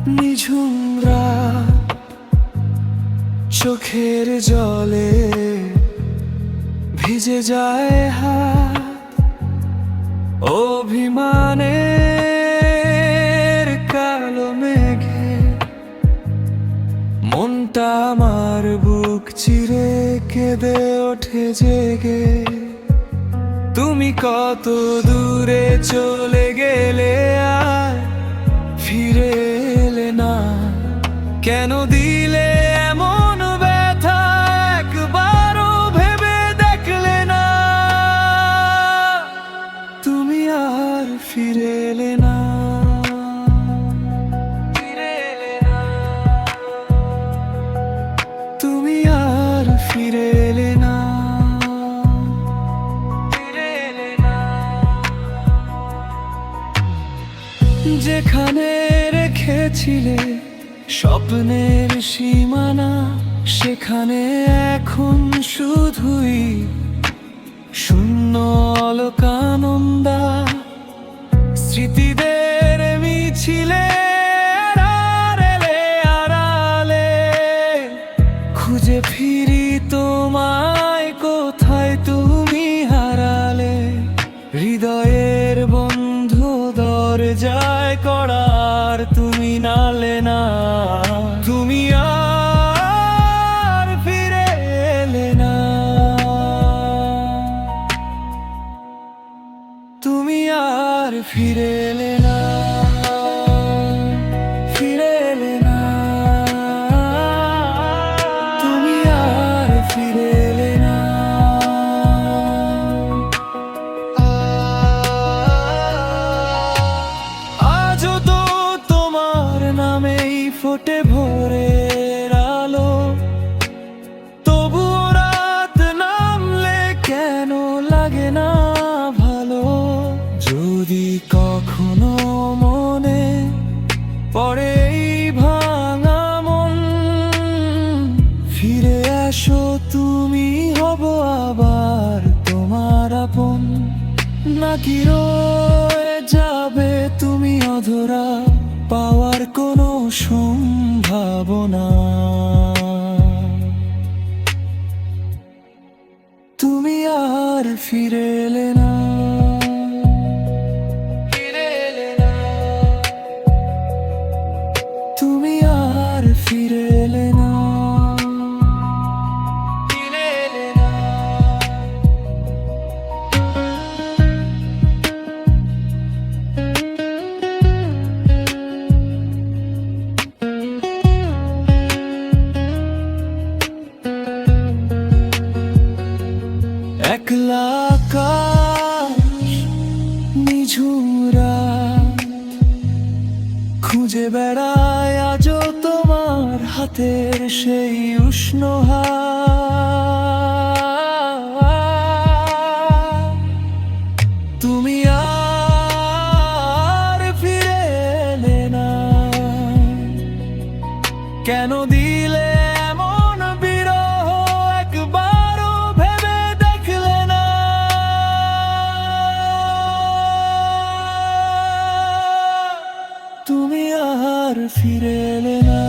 নিঝুম রাত, চোখের জলে ভিজে যায় হাত, অভিমানের কালো মেঘে মনটা আমার বুক চিরে কেঁদে ওঠে জেগে। তুমি কত দূরে চলে গেলে আর ফিরে এলে না, কেন দিলে এমন ব্যথা একবারও ভেবে দেখলে না। তুমি আর ফিরে এলে না, ফিরে এলে না, তুমি আর ফিরে এলে না, ফিরে এলে না। যেখানে রেখেছিলে স্বপ্নের সীমানা, সেখানে এখন শুধুই শূন্য অলোকানন্দা। স্মৃতিদের মিছিলে আড়ালে আড়ালে খুঁজে ফিরি তোমায়, কোথায় তুমি হারালে। হৃদয়ের বন্ধ দরজায় করার তুমি নালে না, তুমি আর ফিরে এলে না, তুমি আর ফিরে এলে না, ফিরে এলে না, তুমি আর ফিরে এলে না। আজও তো তোমার নামেই ফোটে ভোরের আলো, তবুও রাত নামলে কেন লাগে না ভালো। যদি কখনো মনে পড়ে এই ভাঙা মন, ফিরে আসো তুমি, হব আবার তোমার আপন। নাকি রয়ে যাবে তুমি অধরা, পাওয়ার কোনো সম্ভাবনা। তুমি আর ফিরে এলে না, ফিরে এলে না, তুমি আর ফিরে এলে না, ফিরে এলে না। একলা আকাশ, নিঝুম রাত, খুঁজে বেড়ায় আজও তোমার হাতের সেই উষ্ণ হাত। তুমি আর ফিরে এলে না, কেন দিলে এমন বিরহ একবারও ভেবে দেখলে না। তুমি আর ফিরে এলে না।